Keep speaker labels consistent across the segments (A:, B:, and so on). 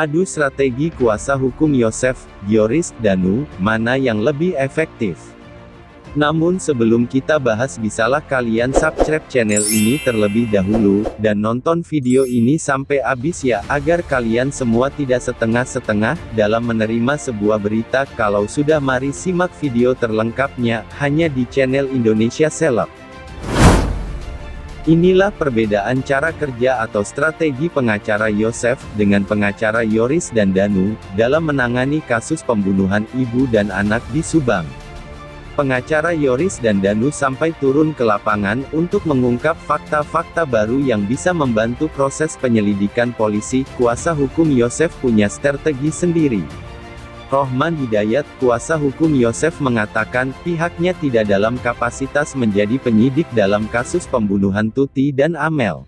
A: Adu strategi kuasa hukum Yosef, Yoris Danu, mana yang lebih efektif? Namun sebelum kita bahas, bisalah kalian subscribe channel ini terlebih dahulu, dan nonton video ini sampai habis ya, agar kalian semua tidak setengah-setengah, dalam menerima sebuah berita. Kalau sudah, mari simak video terlengkapnya, hanya di channel Indonesia Seleb. Inilah perbedaan cara kerja atau strategi pengacara Yosef, dengan pengacara Yoris dan Danu, dalam menangani kasus pembunuhan ibu dan anak di Subang. Pengacara Yoris dan Danu sampai turun ke lapangan, untuk mengungkap fakta-fakta baru yang bisa membantu proses penyelidikan polisi. Kuasa hukum Yosef punya strategi sendiri. Rohman Hidayat, kuasa hukum Yosef, mengatakan, pihaknya tidak dalam kapasitas menjadi penyidik dalam kasus pembunuhan Tuti dan Amel.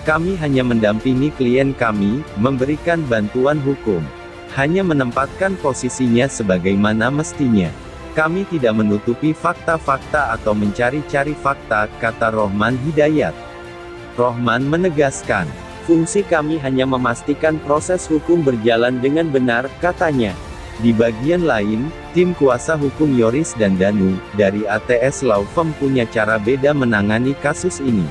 A: Kami hanya mendampingi klien kami, memberikan bantuan hukum. Hanya menempatkan posisinya sebagaimana mestinya. Kami tidak menutupi fakta-fakta atau mencari-cari fakta, kata Rohman Hidayat. Rohman menegaskan, fungsi kami hanya memastikan proses hukum berjalan dengan benar, katanya. Di bagian lain, tim kuasa hukum Yoris dan Danu, dari ATS Law Firm, punya cara beda menangani kasus ini.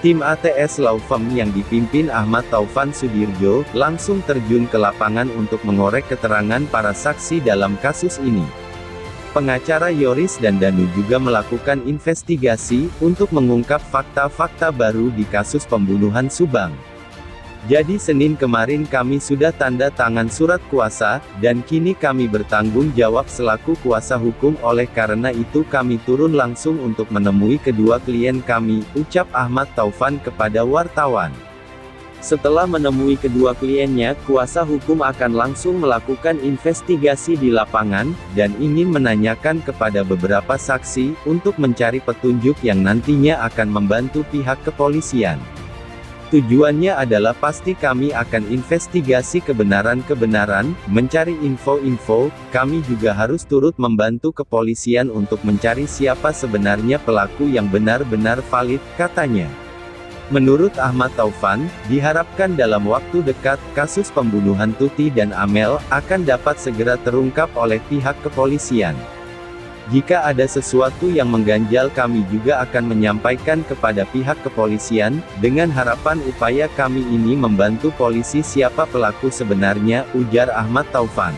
A: Tim ATS Law Firm yang dipimpin Ahmad Taufan Sudirjo, langsung terjun ke lapangan untuk mengorek keterangan para saksi dalam kasus ini. Pengacara Yoris dan Danu juga melakukan investigasi, untuk mengungkap fakta-fakta baru di kasus pembunuhan Subang. Jadi Senin kemarin kami sudah tanda tangan surat kuasa, dan kini kami bertanggung jawab selaku kuasa hukum. Oleh karena itu kami turun langsung untuk menemui kedua klien kami, ucap Ahmad Taufan kepada wartawan. Setelah menemui kedua kliennya, kuasa hukum akan langsung melakukan investigasi di lapangan, dan ingin menanyakan kepada beberapa saksi, untuk mencari petunjuk yang nantinya akan membantu pihak kepolisian. Tujuannya adalah pasti kami akan investigasi kebenaran-kebenaran, mencari info-info. Kami juga harus turut membantu kepolisian untuk mencari siapa sebenarnya pelaku yang benar-benar valid, katanya. Menurut Ahmad Taufan, diharapkan dalam waktu dekat, kasus pembunuhan Tuti dan Amel, akan dapat segera terungkap oleh pihak kepolisian. Jika ada sesuatu yang mengganjal, kami juga akan menyampaikan kepada pihak kepolisian, dengan harapan upaya kami ini membantu polisi siapa pelaku sebenarnya, ujar Ahmad Taufan.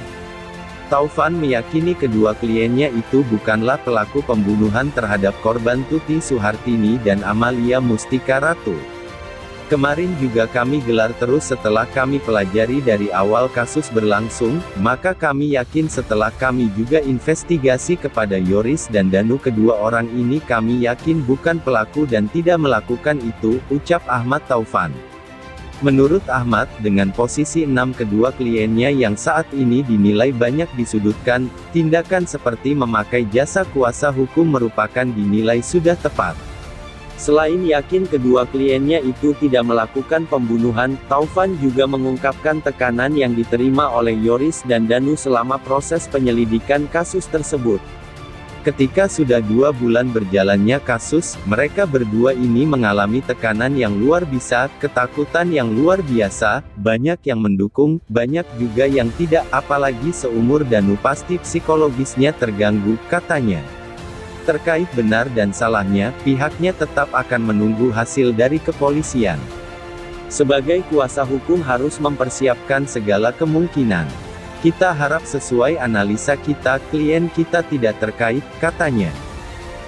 A: Taufan meyakini kedua kliennya itu bukanlah pelaku pembunuhan terhadap korban Tuti Suhartini dan Amalia Mustika Ratu. Kemarin juga kami gelar terus setelah kami pelajari dari awal kasus berlangsung, maka kami yakin setelah kami juga investigasi kepada Yoris dan Danu, kedua orang ini kami yakin bukan pelaku dan tidak melakukan itu, ucap Ahmad Taufan. Menurut Ahmad, dengan posisi 6 kedua kliennya yang saat ini dinilai banyak disudutkan, tindakan seperti memakai jasa kuasa hukum merupakan dinilai sudah tepat. Selain yakin kedua kliennya itu tidak melakukan pembunuhan, Taufan juga mengungkapkan tekanan yang diterima oleh Yoris dan Danu selama proses penyelidikan kasus tersebut. Ketika sudah 2 bulan berjalannya kasus, mereka berdua ini mengalami tekanan yang luar biasa, ketakutan yang luar biasa, banyak yang mendukung, banyak juga yang tidak, apalagi seumur Danu pasti psikologisnya terganggu, katanya. Terkait benar dan salahnya, pihaknya tetap akan menunggu hasil dari kepolisian. Sebagai kuasa hukum harus mempersiapkan segala kemungkinan. Kita harap sesuai analisa kita, klien kita tidak terkait, katanya.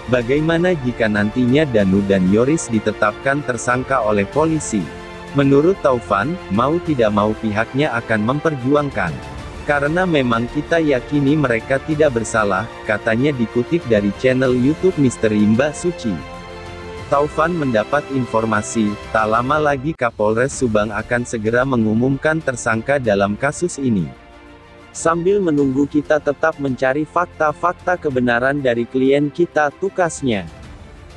A: Bagaimana jika nantinya Danu dan Yoris ditetapkan tersangka oleh polisi? Menurut Taufan, mau tidak mau pihaknya akan memperjuangkan. Karena memang kita yakini mereka tidak bersalah, katanya dikutip dari channel YouTube Misteri Mbak Suci. Taufan mendapat informasi, tak lama lagi Kapolres Subang akan segera mengumumkan tersangka dalam kasus ini. Sambil menunggu kita tetap mencari fakta-fakta kebenaran dari klien kita, tukasnya.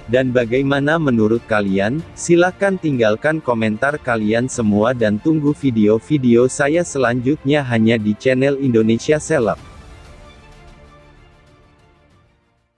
A: Dan bagaimana menurut kalian? Silahkan tinggalkan komentar kalian semua dan tunggu video-video saya selanjutnya hanya di channel Indonesia Seleb.